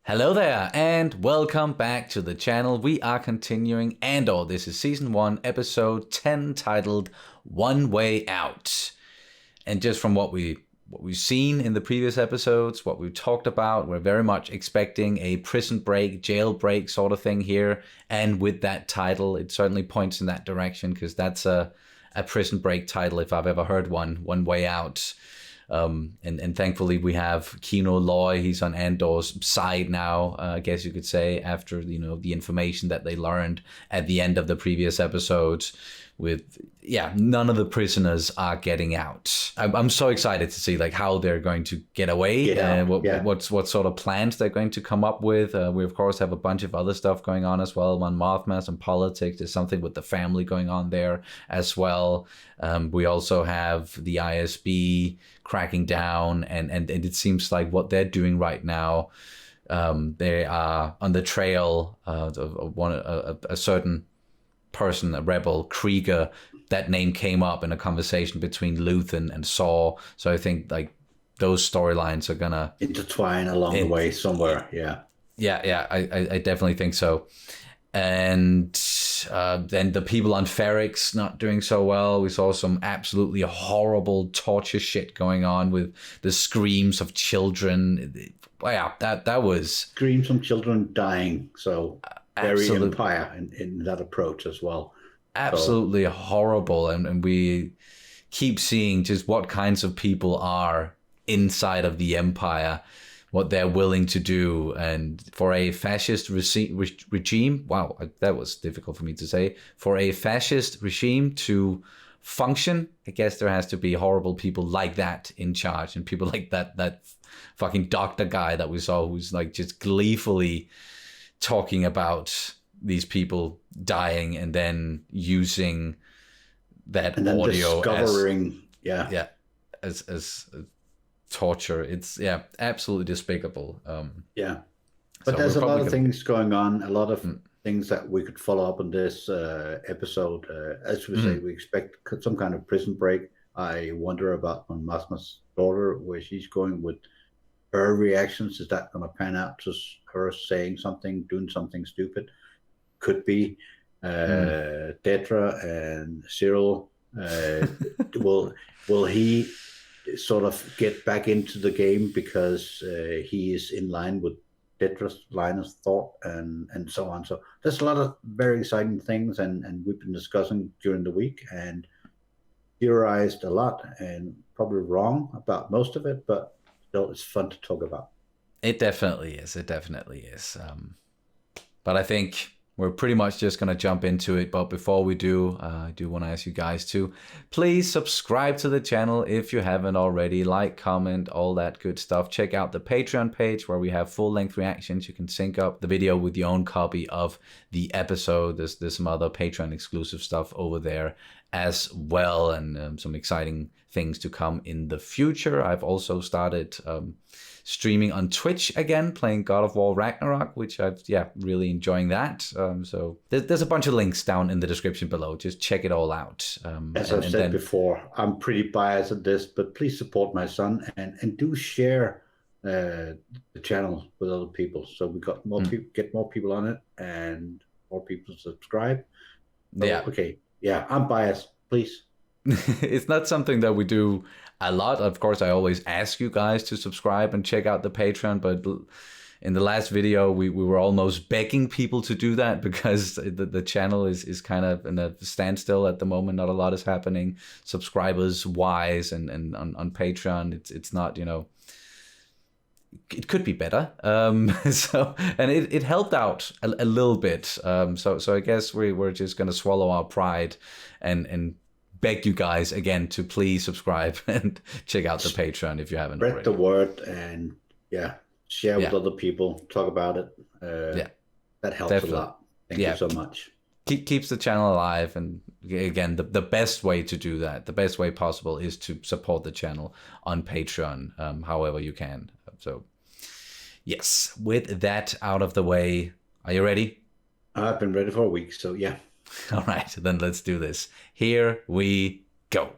Hello there, and welcome back to the channel. We are continuing Andor. This is Season 1, Episode 10, titled One Way Out. And just from what we've seen in the previous episodes, what we've talked about, we're very much expecting a prison break, jail break sort of thing here. And with that title, it certainly points in that direction, because that's a prison break title if I've ever heard one, One Way Out. And thankfully we have Kino Loy. He's on Andor's side now, I guess you could say, after the information that they learned at the end of the previous episodes. None of the prisoners are getting out. I'm so excited to see how they're going to get away and what sort of plans they're going to come up with. We of course have a bunch of other stuff going on as well. On Mothma, some politics. There's something with the family going on there as well. We also have the ISB cracking down, and it seems like what they're doing right now, they are on the trail of a certain person, a rebel, Krieger. That name came up in a conversation between Luthen and Saw. So I think those storylines are gonna intertwine along the way somewhere. I definitely think so. And then the people on Ferrix not doing so well. We saw some absolutely horrible torture shit going on with the screams of children. Wow, that was screams from children dying. So very Empire in that approach as well. Absolutely horrible. And we keep seeing just what kinds of people are inside of the Empire, what they're willing to do. And for a fascist regime, wow, that was difficult for me to say. For a fascist regime to function, I guess there has to be horrible people like that in charge, and people like that fucking doctor guy that we saw, who's just gleefully talking about these people dying and then using that and then audio as torture. It's absolutely despicable. But so there's a lot of things going on, a lot of things that we could follow up on this episode. As we say, we expect some kind of prison break. I wonder about on Mothma's daughter, where she's going with her reactions. Is that going to pan out to her saying something, doing something stupid? Could be. Dedra and Cyril, will he sort of get back into the game because he is in line with Dedra's line of thought and so on. So there's a lot of very exciting things, and we've been discussing during the week and theorized a lot, and probably wrong about most of it, but still it's fun to talk about. It definitely is. But I think we're pretty much just going to jump into it. But before we do, I do want to ask you guys to please subscribe to the channel if you haven't already. Like, comment, all that good stuff. Check out the Patreon page where we have full-length reactions. You can sync up the video with your own copy of the episode. There's some other Patreon exclusive stuff over there as well, and some exciting things to come in the future. I've also started streaming on Twitch again, playing God of War Ragnarok, which I've really enjoying that. So there's a bunch of links down in the description below. Just check it all out. As I've said before, I'm pretty biased at this, but please support my son and do share the channel with other people, so we got more people, get more people on it, and more people subscribe. So, I'm biased. Please. It's not something that we do a lot. Of course, I always ask you guys to subscribe and check out the Patreon, but in the last video, we were almost begging people to do that because the channel is kind of in a standstill at the moment. Not a lot is happening subscribers wise, and on Patreon, it's not, it could be better. So, and it helped out a little bit. So I guess we're just going to swallow our pride and beg you guys again to please subscribe and check out the Patreon if you haven't already. Spread the word and share with other people. Talk about it. That helps definitely a lot. Thank you so much. Keeps the channel alive, and again, the best way to do that, the best way possible, is to support the channel on Patreon, however you can. So, yes, with that out of the way, are you ready? I've been ready for a week, so yeah. All right, then let's do this. Here we go.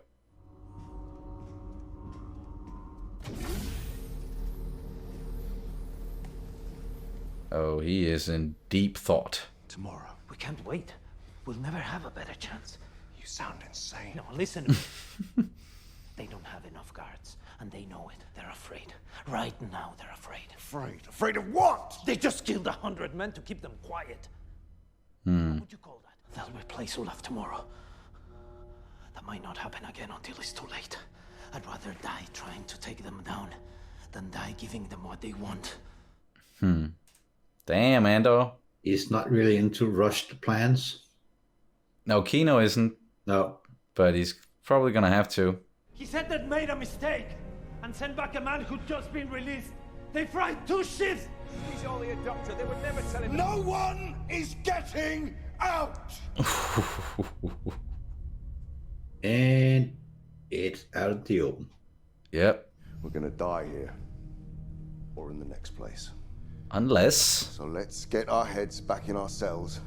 Oh, he is in deep thought. Tomorrow. We can't wait. We'll never have a better chance. You sound insane. No, listen to me. They don't have enough guards, and they know it. They're afraid. Right now, they're afraid. Afraid? Afraid of what? They just killed 100 men to keep them quiet. What would you call that? They'll replace Olaf tomorrow. That might not happen again until it's too late. I'd rather die trying to take them down than die giving them what they want. Damn, Andor. He's not really into rushed plans. No, Kino isn't. No. But he's probably gonna have to. He said they'd made a mistake and sent back a man who'd just been released. They fried 2 ships. He's only a doctor. They would never tell him. No one is getting out! And it's out of the open. Yep. We're gonna die here. Or in the next place. Unless... So let's get our heads back in our cells.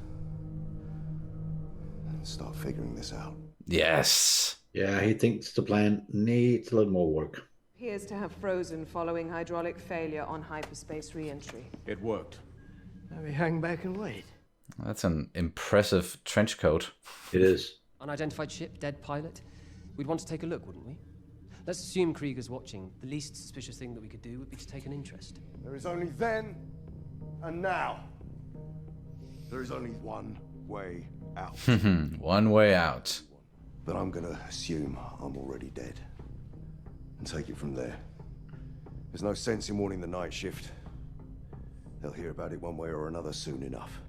And start figuring this out. Yes. Yeah, he thinks the plan needs a little more work. Appears to have frozen following hydraulic failure on hyperspace re-entry. It worked. Now we hang back and wait. That's an impressive trench coat. It is. Unidentified ship, dead pilot. We'd want to take a look, wouldn't we? Let's assume Krieger's watching. The least suspicious thing that we could do would be to take an interest. There is only then and now. There is only one way out. One way out. But I'm gonna assume I'm already dead. And take it from there. There's no sense in warning the night shift. They'll hear about it one way or another soon enough.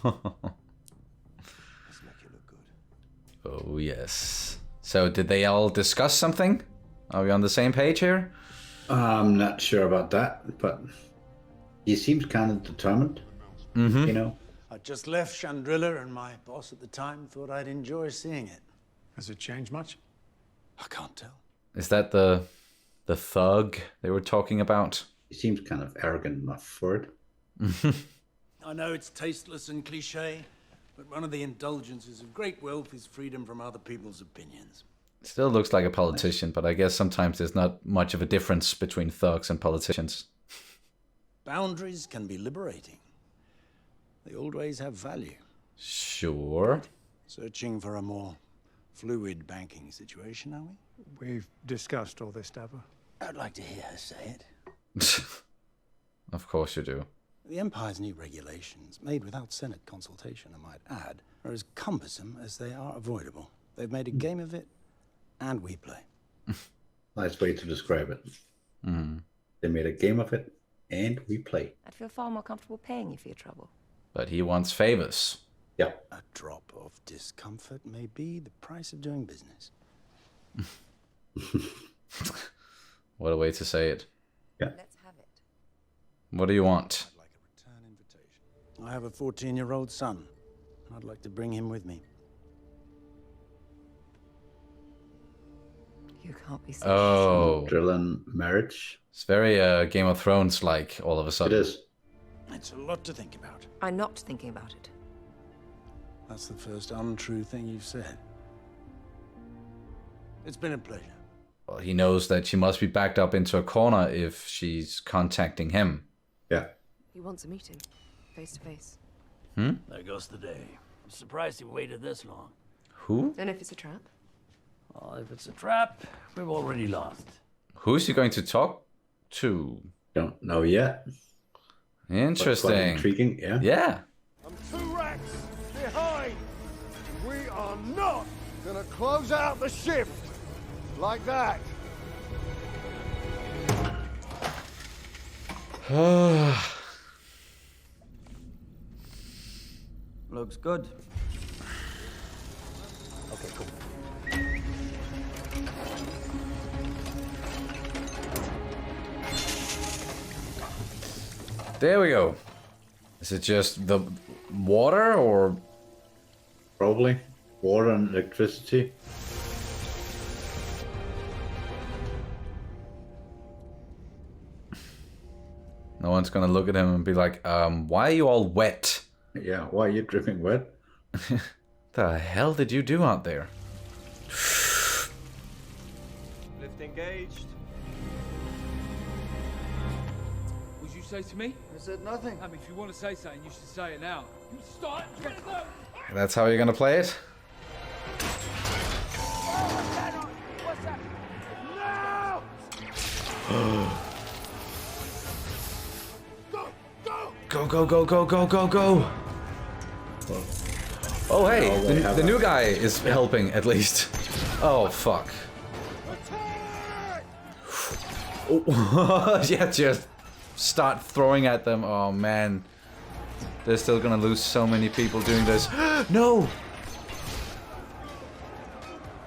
Let's make it look good. Oh, yes. So, did they all discuss something? Are we on the same page here? I'm not sure about that, but he seems kind of determined. You know? I just left Chandrilla, and my boss at the time thought I'd enjoy seeing it. Has it changed much? I can't tell. Is that the thug they were talking about? He seems kind of arrogant enough for it. I know it's tasteless and cliche, but one of the indulgences of great wealth is freedom from other people's opinions. Still looks like a politician, but I guess sometimes there's not much of a difference between thugs and politicians. Boundaries can be liberating. The old ways have value. Sure. Searching for a more fluid banking situation, are we? We've discussed all this, Dabber. I'd like to hear her say it. Of course you do. The Empire's new regulations, made without Senate consultation, I might add, are as cumbersome as they are avoidable. They've made a game of it, and we play. Nice way to describe it. They made a game of it, and we play. I'd feel far more comfortable paying you for your trouble. But he wants favors. Yeah. A drop of discomfort may be the price of doing business. What a way to say it. Yeah. Let's have it. What do you want? I'd like a return invitation. I have a 14-year-old son, and I'd like to bring him with me. You can't be so Oh. Drilling marriage. It's very Game of Thrones like all of a It sudden. is. It's a lot to think about. I'm not thinking about it. That's the first untrue thing you've said. It's been a pleasure. Well, he knows that she must be backed up into a corner if she's contacting him. Yeah. He wants a meeting, face to face. There goes the day. I'm surprised he waited this long. Who? And if it's a trap? Well, if it's a trap, we've already lost. Who's he going to talk to? Don't know yet. But quite Interesting. intriguing, yeah. Yeah. I'm 2 ranks behind. We are not gonna close out the shift like that. Looks good. Okay, cool. There we go. Is it just the water or? Probably. Water and electricity. No one's gonna look at him and be like, why are you all wet? Yeah, why are you dripping wet? The hell did you do out there? Lift engaged. Would you say to me? I said nothing. I mean, if you want to say something, you should say it now. You start. That's how you're gonna play it? What's that? No! Go. Oh, hey, the new guy is helping, at least. Oh, fuck. Oh, yeah, just start throwing at them. Oh, man. They're still gonna lose so many people doing this. No!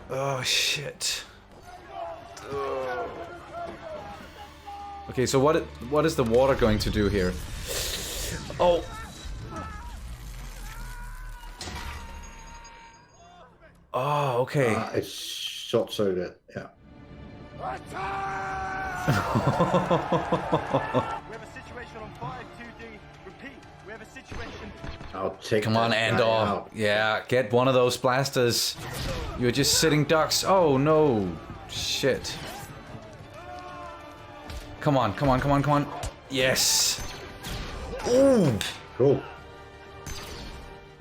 Oh, shit. Okay, so what is the water going to do here? Oh! Oh, okay. It's short-circuited, yeah. We have a situation on 5-2D. Repeat, we have a situation. I'll take Come on, Andor. Yeah, get one of those blasters. You're just sitting ducks. Oh, no. Shit. Come on. Yes. Ooh. Cool.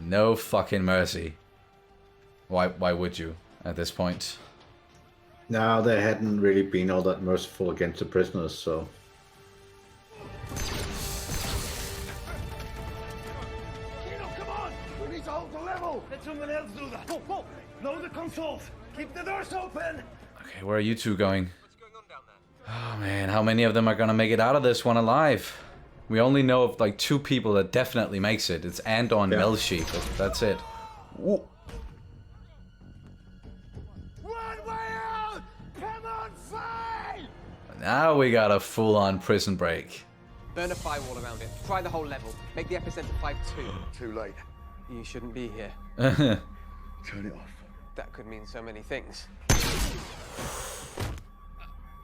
No fucking mercy. Why would you at this point? No, they hadn't really been all that merciful against the prisoners, so... Kino, come on! We need to hold the level! Let someone else do that! Go! Lower the consoles! Keep the doors open! Okay, where are you two going? What's going on down there? Oh man, how many of them are gonna make it out of this one alive? We only know of like 2 people that definitely makes it. It's Andor and Melshi, but that's it. Ooh. Now we got a full-on prison break. Burn a firewall around it. Try the whole level. Make the epicenter 5-2. Too late. You shouldn't be here. Turn it off. That could mean so many things.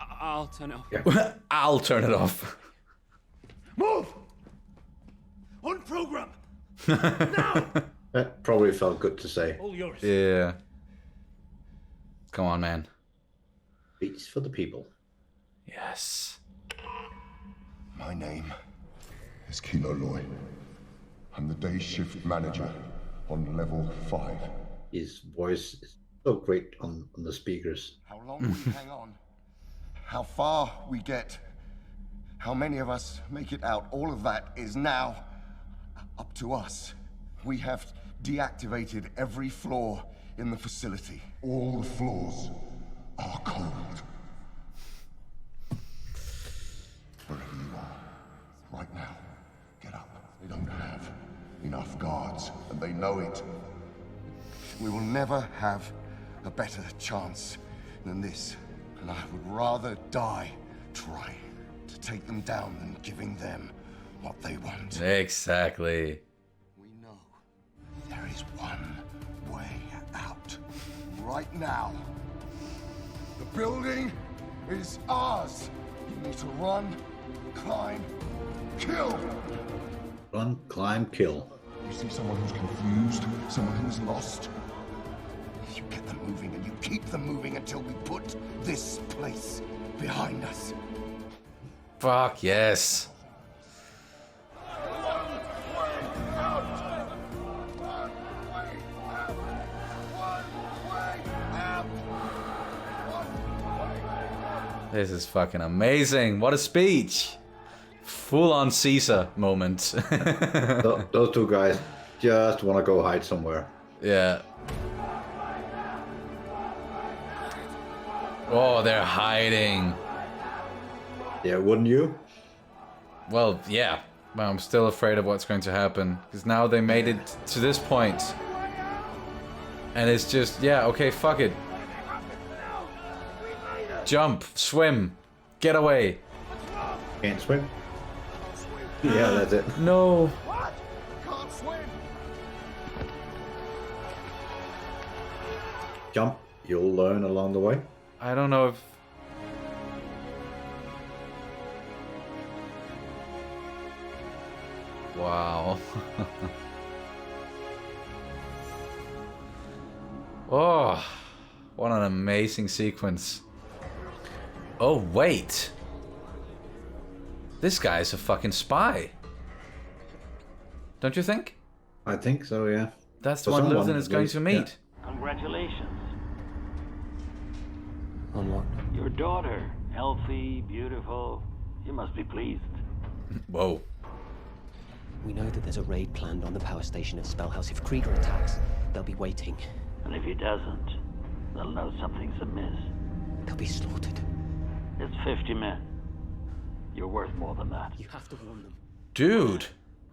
I'll turn it off. Yeah. I'll turn it off. Move! On program! Now! That probably felt good to say. All yours. Yeah. Come on, man. Peace for the people. Yes. My name is Kino Loy. I'm the day shift manager on level 5. His voice is so great on the speakers. How long we hang on, how far we get, how many of us make it out, all of that is now up to us. We have deactivated every floor in the facility. All the floors are cold. Wherever you are, right now, get up. They don't have enough guards, and they know it. We will never have a better chance than this, and I would rather die trying to take them down than giving them what they want. Exactly. We know there is one way out. Right now. The building is ours. You need to run, climb, kill. Run, climb, kill. You see someone who's confused, someone who's lost. You get them moving and you keep them moving until we put this place behind us. Fuck yes. This is fucking amazing. What a speech. Full-on Caesar moment. Those 2 guys just want to go hide somewhere. Yeah. Oh, they're hiding. Yeah, wouldn't you? Well, yeah. But I'm still afraid of what's going to happen. Because now they made it to this point. And it's just, yeah, okay, fuck it. Jump, swim, get away. Can't swim? Yeah, that's it. No. What? Can't swim. Jump. You'll learn along the way. I don't know if... Wow. Oh, what an amazing sequence. Oh, wait. This guy's a fucking spy. Don't you think? I think so, yeah. That's the one Luthen is going to meet. Yeah. Congratulations. On what? Your daughter. Healthy, beautiful. You must be pleased. Whoa. We know that there's a raid planned on the power station at Spellhouse. If Krieger attacks, they'll be waiting. And if he doesn't, they'll know something's amiss. They'll be slaughtered. It's 50 men. You're worth more than that. You have to warn them. Dude.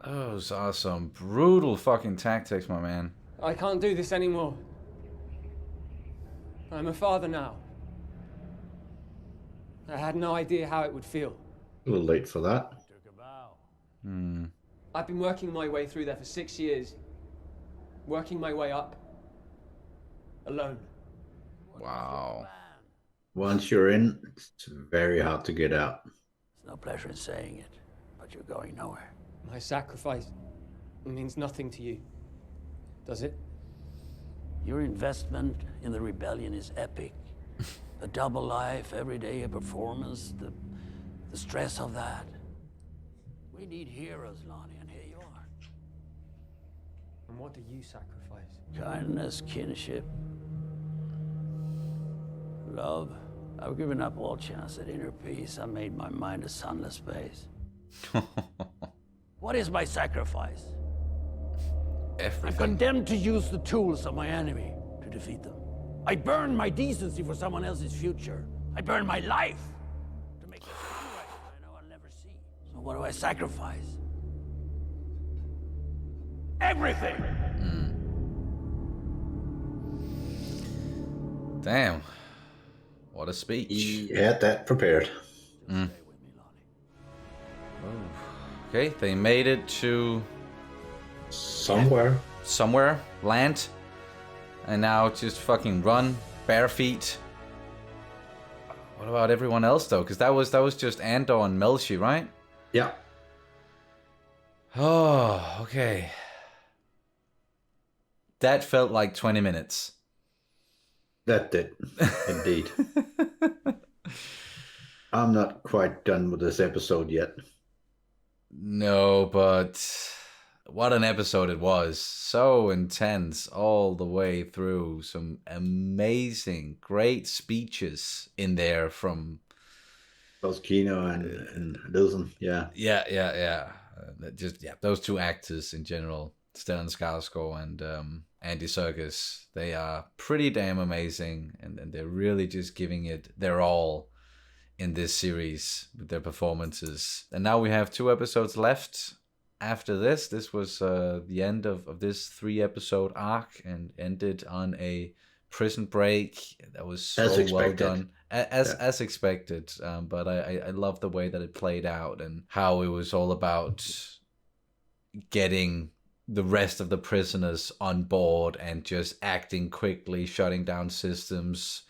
Those are some brutal fucking tactics, my man. I can't do this anymore. I'm a father now. I had no idea how it would feel. A little late for that. I've been working my way through there for 6 years. Working my way up. Alone. Wow. Once you're in, it's very hard to get out. There's no pleasure in saying it, but you're going nowhere. My sacrifice means nothing to you, does it? Your investment in the rebellion is epic. A double life, every day a performance, the stress of that. We need heroes, Lonnie, and here you are. And what do you sacrifice? Kindness, kinship, love. I've given up all chance at inner peace. I made my mind a sunless space. What is my sacrifice? Everything. I'm condemned to use the tools of my enemy to defeat them. I burn my decency for someone else's future. I burn my life to make them right that I know I'll never see. So what do I sacrifice? Everything! Damn. What a speech. He had that prepared. Okay, they made it to somewhere, land, and now just fucking run bare feet. What about everyone else though? Because that was just Andor and Melshi, right? Yeah. Oh, okay. That felt like 20 minutes. That did, indeed. I'm not quite done with this episode yet. No, but what an episode it was. So intense all the way through. Some amazing, great speeches in there from both Kino and Luthen. Yeah. Yeah. Those two actors in general, Stellan Skarsgård and Andy Serkis, they are pretty damn amazing, and they're really just giving it their all in this series with their performances. And now we have 2 episodes left after this. This was the end of this 3-episode arc, and ended on a prison break that was so well done, as expected. But I love the way that it played out, and how it was all about getting the rest of the prisoners on board and just acting quickly, shutting down systems,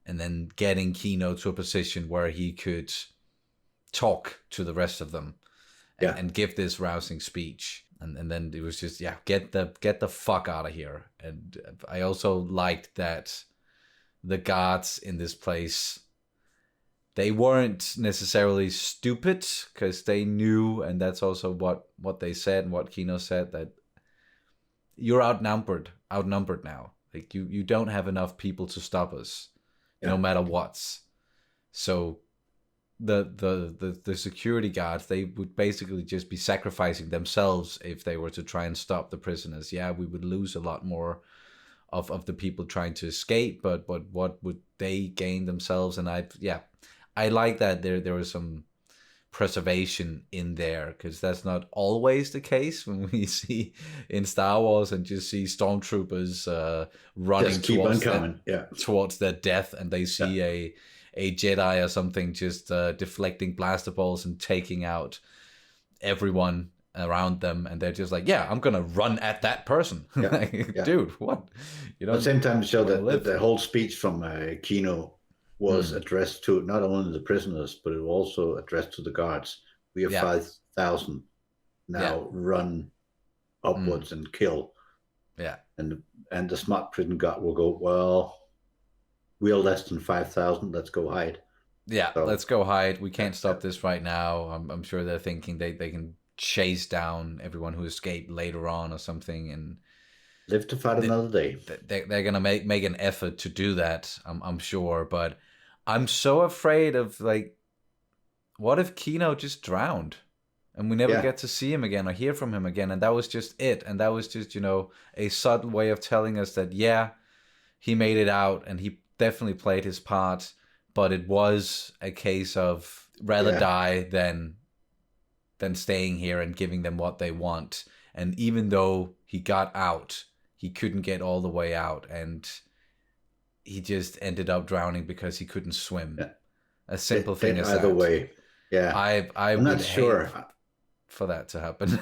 and then getting Kino to a position where he could talk to the rest of them and give this rousing speech. And then it was just, get the fuck out of here. And I also liked that the guards in this place, they weren't necessarily stupid, because they knew, and that's also what they said and what Kino said, that you're outnumbered now. Like you don't have enough people to stop us, no matter what. So the security guards, they would basically just be sacrificing themselves if they were to try and stop the prisoners. Yeah, we would lose a lot more of the people trying to escape, but what would they gain themselves? And I like that there was some preservation in there, because that's not always the case when we see in Star Wars and just see stormtroopers running towards their death, and they see a Jedi or something just deflecting blaster balls and taking out everyone around them, and they're just like, I'm gonna run at that person. Dude, what? At the same time, show that the whole speech from Kino was addressed to not only the prisoners, but it was also addressed to the guards. We have 5,000 now. Run upwards and kill. And the smart prison guard will go, well, we are less than 5,000. Let's go hide. Yeah, so, let's go hide. We can't stop this right now. I'm sure they're thinking they can chase down everyone who escaped later on or something, and live to fight another day. They're gonna make an effort to do that. I'm sure, but I'm so afraid of, like, what if Kino just drowned and we never get to see him again or hear from him again, and that was just it, and that was just, you know, a subtle way of telling us that he made it out and he definitely played his part, but it was a case of rather die than staying here and giving them what they want. And even though he got out, he couldn't get all the way out, and he just ended up drowning because he couldn't swim. Yeah. A simple thing as either that. way. Yeah, I'm not sure for that to happen.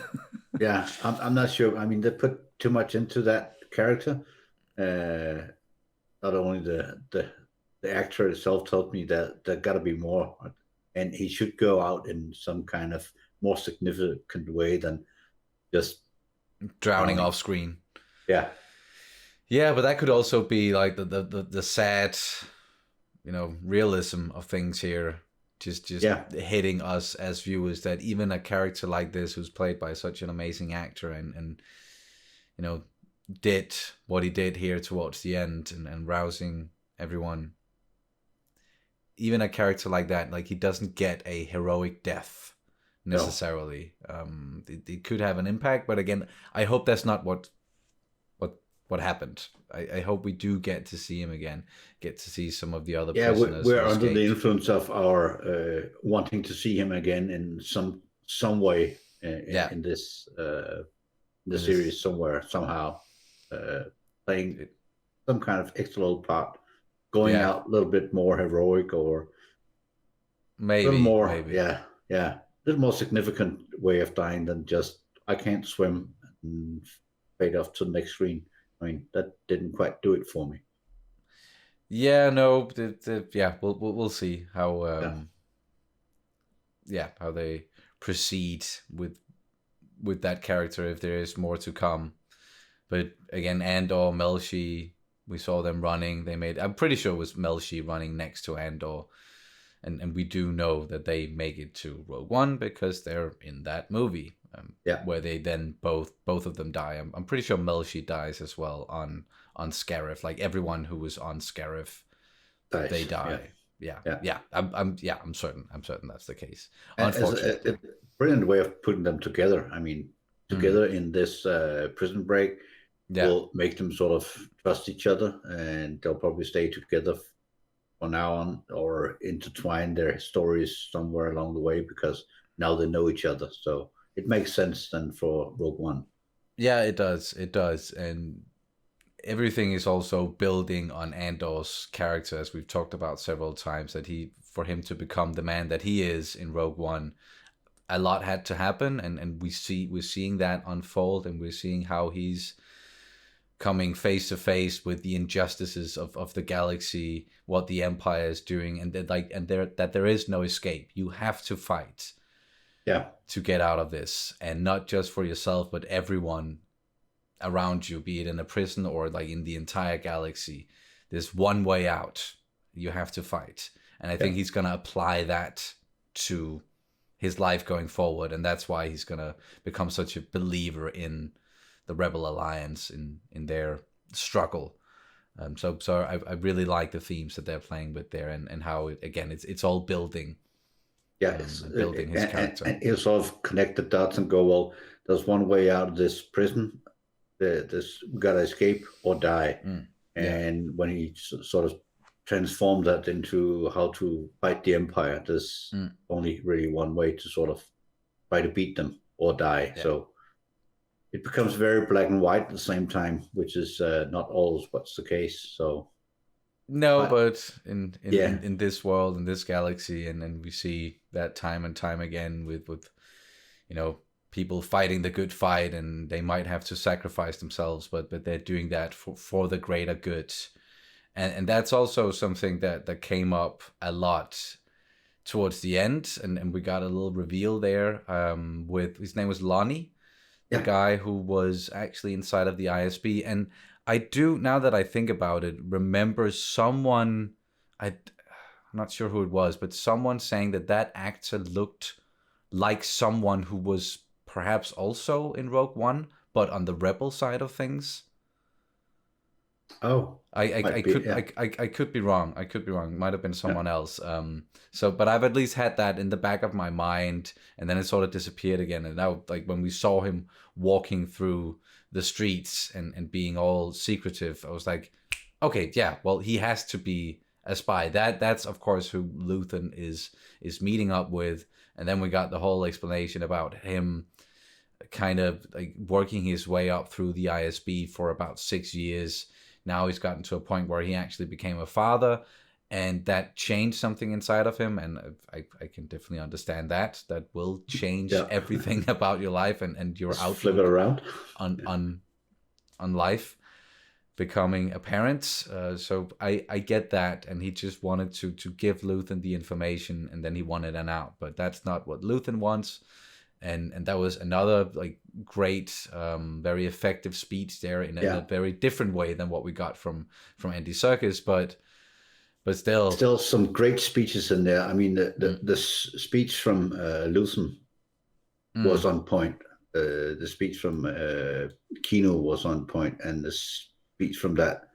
Yeah, I'm not sure. I mean, they put too much into that character. Not only the actor itself told me that there got to be more, and he should go out in some kind of more significant way than just drowning off screen. Yeah. Yeah, but that could also be like the sad, you know, realism of things here. Just hitting us as viewers, that even a character like this, who's played by such an amazing actor and you know, did what he did here towards the end and rousing everyone. Even a character like that, like, he doesn't get a heroic death necessarily. No. It could have an impact, but again, I hope that's not what happened. I hope we do get to see him again, get to see some of the other prisoners. We're under the influence of our wanting to see him again in some way in this series somewhere, somehow, playing some kind of extra little part, going out a little bit more heroic, or maybe a little more, maybe. a little more significant way of dying than just I can't swim and fade off to the next screen. I mean, that didn't quite do it for me. Yeah, no, we'll see how how they proceed with that character, if there is more to come. But again, Andor, Melshi, we saw them running. I'm pretty sure it was Melshi running next to Andor, and we do know that they make it to Rogue One because they're in that movie. Where they then both of them die. I'm pretty sure Melshi dies as well on Scarif. Like, everyone who was on Scarif, they die. I'm certain that's the case. Unfortunately, a brilliant way of putting them together. I mean, together in this prison break will make them sort of trust each other, and they'll probably stay together from now on, or intertwine their stories somewhere along the way, because now they know each other. So it makes sense then for Rogue One. Yeah, it does. And everything is also building on Andor's character, as we've talked about several times, that for him to become the man that he is in Rogue One, a lot had to happen, and we're seeing that unfold, and we're seeing how he's coming face to face with the injustices of the galaxy, what the Empire is doing, and that there is no escape. You have to fight. To get out of this, and not just for yourself, but everyone around you, be it in a prison or like in the entire galaxy. There's one way out. You have to fight. And I think he's going to apply that to his life going forward, and that's why he's going to become such a believer in the Rebel Alliance, in their struggle. So I really like the themes that they're playing with there, and how it's all building. Building his character. And he'll sort of connect the dots and go, well, there's one way out of this prison. This gotta escape or die. And when he sort of transformed that into how to fight the Empire, there's only really one way to sort of try to beat them or die. So it becomes very black and white at the same time, which is not always what's the case. So no, but in this world, in this galaxy, and we see that time and time again with you know, people fighting the good fight, and they might have to sacrifice themselves, but they're doing that for the greater good. And that's also something that came up a lot towards the end, and we got a little reveal there with, his name was Lonnie, the guy who was actually inside of the ISB. And I do, now that I think about it, remember someone, not sure who it was, but someone saying that actor looked like someone who was perhaps also in Rogue One, but on the rebel side of things. Oh, I could be wrong. I could be wrong. Might have been someone else. But I've at least had that in the back of my mind, and then it sort of disappeared again. And now, like when we saw him walking through the streets and being all secretive, I was like, okay, yeah, well, he has to be a spy. That's of course who Luthen is meeting up with. And then we got the whole explanation about him kind of like working his way up through the ISB for about 6 years. Now he's gotten to a point where he actually became a father, and that changed something inside of him. And I can definitely understand that. That will change everything about your life and your outlook flip it around on life, becoming a parent. So I get that. And he just wanted to give Luthen the information, and then he wanted an out. But that's not what Luthen wants. And that was another like great, very effective speech there in a very different way than what we got from Andy Serkis, but still some great speeches in there. I mean, the speech from Luthen was on point. The speech from Kino was on point, and the speech from that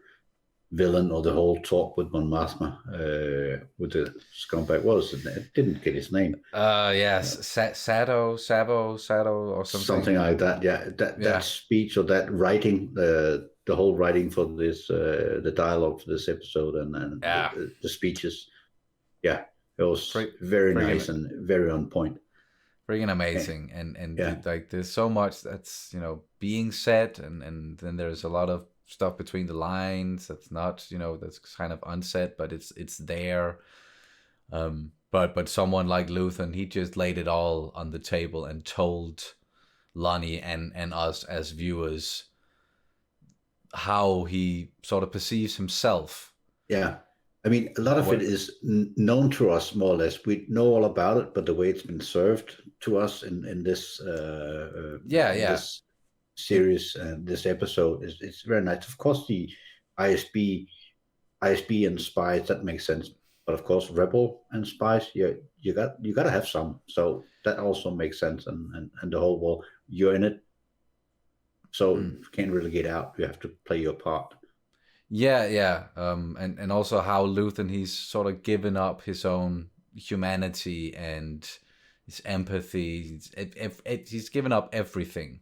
villain, or the whole talk with Mon Mothma, with the scumbag, what was it? Didn't get his name. Yes, Sado, or something like that. Yeah, that speech, or that writing, the whole writing for this, the dialogue for this episode, and the speeches. Yeah, it was very nice and very on point. Freaking amazing, and like there's so much that's being said, and then there's a lot of stuff between the lines that's not, that's kind of unsaid, but it's there. But someone like Luthen, he just laid it all on the table and told Lonnie and us as viewers how he sort of perceives himself. Yeah. I mean, a lot of it is known to us, more or less. We know all about it, but the way it's been served to us in this this series and this episode it's very nice. Of course, the ISB and spies, that makes sense, but of course rebel and spies, you got to have some, so that also makes sense. And the whole, well, you're in it, so you can't really get out, you have to play your part. And also how Luthen, he's sort of given up his own humanity and his empathy. He's given up everything.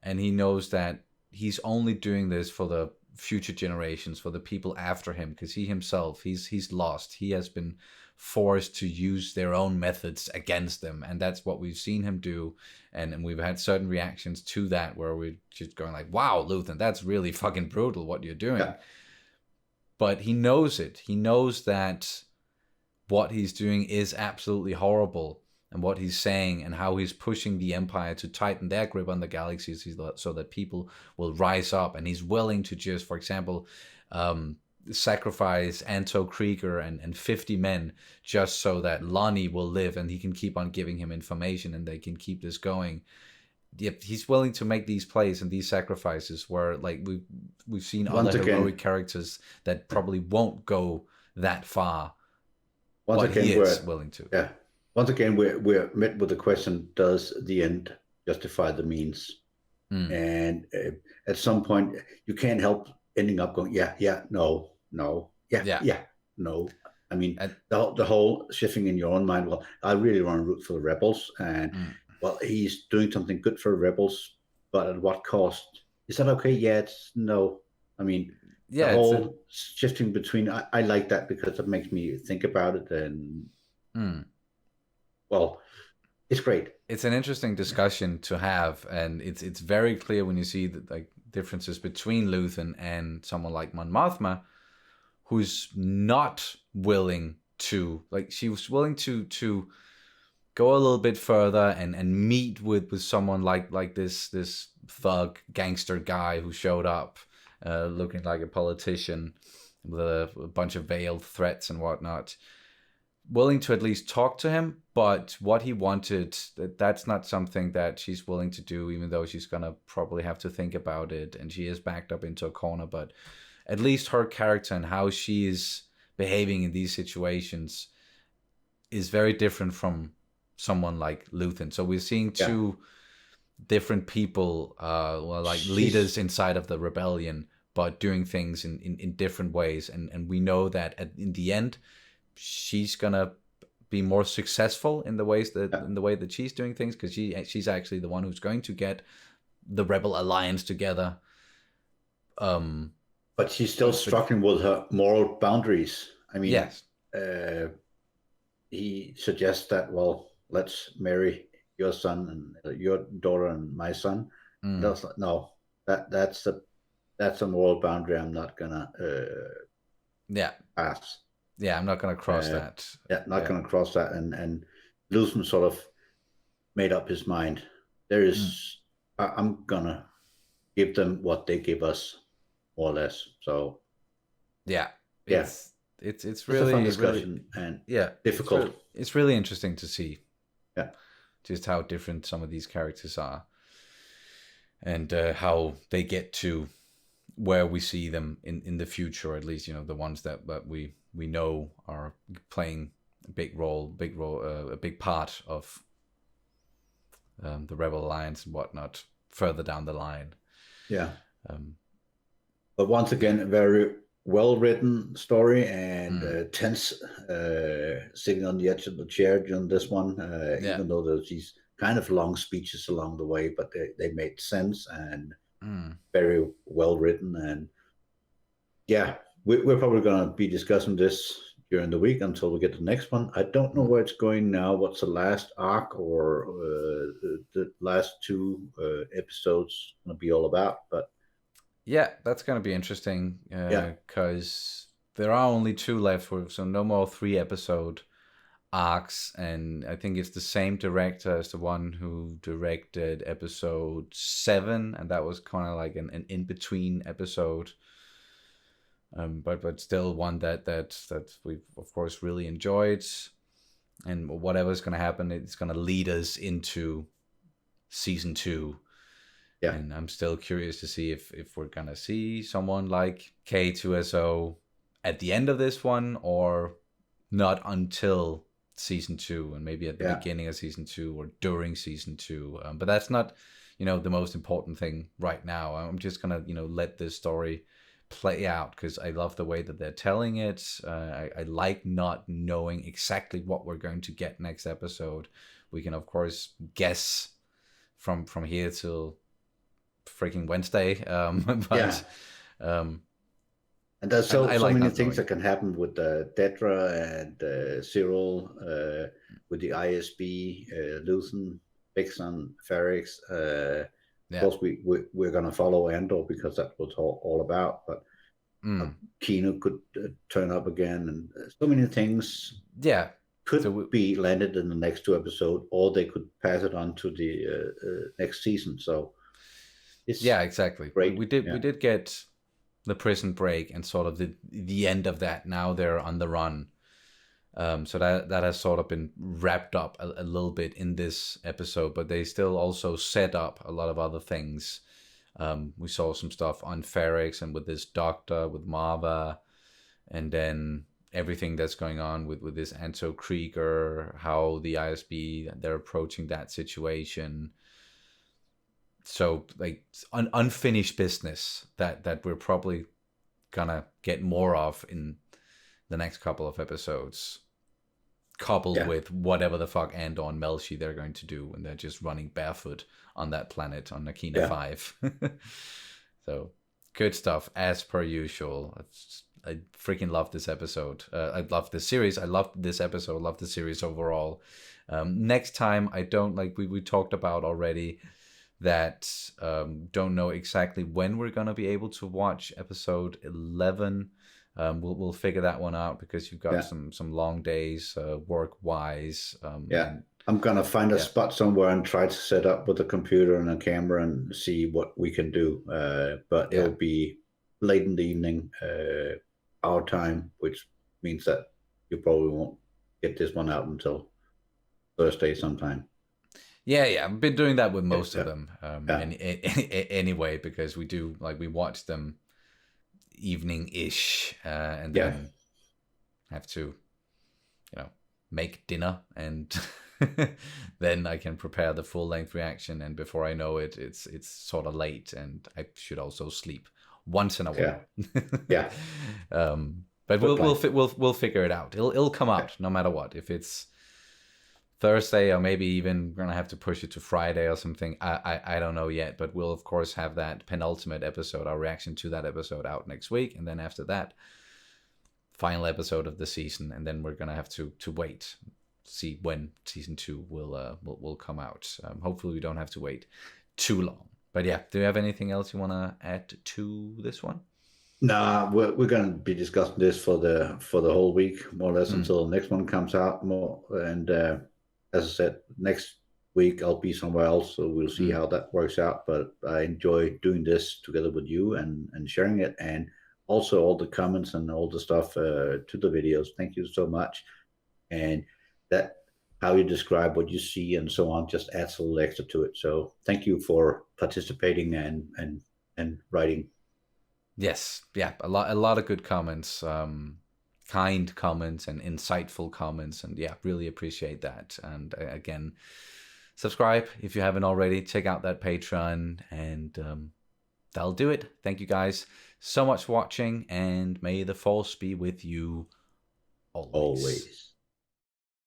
And he knows that he's only doing this for the future generations, for the people after him, because he himself, he's lost. He has been forced to use their own methods against them. And that's what we've seen him do. And we've had certain reactions to that where we're just going like, wow, Luthen, that's really fucking brutal what you're doing. Yeah. But he knows it. He knows that what he's doing is absolutely horrible. And what he's saying and how he's pushing the Empire to tighten their grip on the galaxies so that people will rise up. And he's willing to just, for example, sacrifice Anto Krieger and 50 men just so that Lonnie will live and he can keep on giving him information and they can keep this going. Yep, he's willing to make these plays and these sacrifices where, like, we've seen other heroic characters that probably won't go that far. He is willing to. Yeah. Once again, we're met with the question: does the end justify the means? And at some point, you can't help ending up going, no, no. I mean, the whole shifting in your own mind. Well, I really want to root for the rebels, and well, he's doing something good for the rebels, but at what cost? Is that okay? Yeah, it's no. I mean, the whole shifting between. I like that because it makes me think about it and. Well, it's great. It's an interesting discussion to have, and it's very clear when you see the like differences between Luthen and someone like Mon Mothma, who's not willing to, like, she was willing to go a little bit further and meet with someone like this thug gangster guy who showed up looking like a politician with a bunch of veiled threats and whatnot. Willing to at least talk to him, but what he wanted, that's not something that she's willing to do, even though she's gonna probably have to think about it, and she is backed up into a corner. But at least her character and how she's behaving in these situations is very different from someone like Luthen. So we're seeing two different people, like leaders inside of the rebellion, but doing things in different ways. And we know that in the end, she's gonna be more successful in the way that she's doing things, because she's actually the one who's going to get the Rebel Alliance together. But she's still struggling with her moral boundaries. I mean, yes. He suggests that, well, let's marry your son and your daughter and my son. That's like, no, that's a moral boundary I'm not gonna pass. Yeah, I'm not gonna cross that. Yeah, not gonna cross that. And Luthen sort of made up his mind. There is, I'm gonna give them what they give us, more or less. So it's really a fun discussion, and difficult. It's really interesting to see just how different some of these characters are, and how they get to where we see them in the future, at least, the ones that we know are playing a big part of the Rebel Alliance and whatnot further down the line. But once again, a very well-written story, and tense, sitting on the edge of the chair during this one, even though there's these kind of long speeches along the way, but they made sense and very well-written. And we're probably going to be discussing this during the week until we get to the next one. I don't know where it's going now, what's the last arc or the last two episodes going to be all about, but that's going to be interesting, because there are only 2 left, so no more 3-episode arcs, and I think it's the same director as the one who directed episode 7, and that was kind of like an in-between episode, but still one that we've of course really enjoyed, and whatever's going to happen, it's going to lead us into season 2. And I'm still curious to see if we're going to see someone like K2SO at the end of this one, or not until season 2, and maybe at the beginning of season 2 or during season 2. But that's not, the most important thing right now. I'm just going to, let this story play out, because I love the way that they're telling it. I like not knowing exactly what we're going to get next episode. We can, of course, guess from here till freaking Wednesday, and there's so many things that can happen with Dedra and Cyril, with the ISB, Luthen, Bixon, Ferrix. Of course, we're going to follow Andor, because that's what it's all about. But Kino could turn up again, and so many things. Could be landed in the next 2 episodes, or they could pass it on to the next season. So. Exactly. Great. We did get the prison break and sort of the end of that. Now they're on the run, so that has sort of been wrapped up a little bit in this episode. But they still also set up a lot of other things. We saw some stuff on Ferrix and with this doctor, with Marva, and then everything that's going on with this Anto Krieger, how the ISB, they're approaching that situation. So like unfinished business that we're probably gonna get more of in the next couple of episodes, coupled with whatever the fuck Andor and Melshi they're going to do when they're just running barefoot on that planet on Nakina 5. So good stuff as per usual. I freaking love this episode. I love this series. I love this episode. I love the series overall. Next time, I don't like we talked about already that don't know exactly when we're going to be able to watch episode 11. We'll figure that one out, because you've got some long days work-wise. I'm going to find a spot somewhere and try to set up with a computer and a camera and see what we can do. But it'll be late in the evening, our time, which means that you probably won't get this one out until Thursday sometime. I've been doing that with most of them anyway, because we do we watch them evening-ish, and then have to, make dinner, and then I can prepare the full length reaction. And before I know it, it's sort of late, and I should also sleep once in a while. Yeah. But we'll figure it out. It'll come out no matter what. If it's Thursday, or maybe even we're gonna have to push it to Friday or something. I don't know yet, but we'll of course have that penultimate episode, our reaction to that episode, out next week, and then after that, final episode of the season, and then we're gonna have to wait, see when season 2 will come out. Hopefully we don't have to wait too long. But yeah, do you have anything else you want to add to this one? Nah, we're going to be discussing this for the whole week, more or less, until the next one comes out. And as I said, next week I'll be somewhere else, so we'll see how that works out. But I enjoy doing this together with you and sharing it, and also all the comments and all the stuff to the videos. Thank you so much. And that, how you describe what you see and so on, just adds a little extra to it. So thank you for participating and writing. Yes, yeah, a lot of good comments, kind comments and insightful comments, and yeah, really appreciate that. And again, subscribe if you haven't already. Check out that Patreon, and that'll do it. Thank you guys so much for watching, and may the Force be with you always.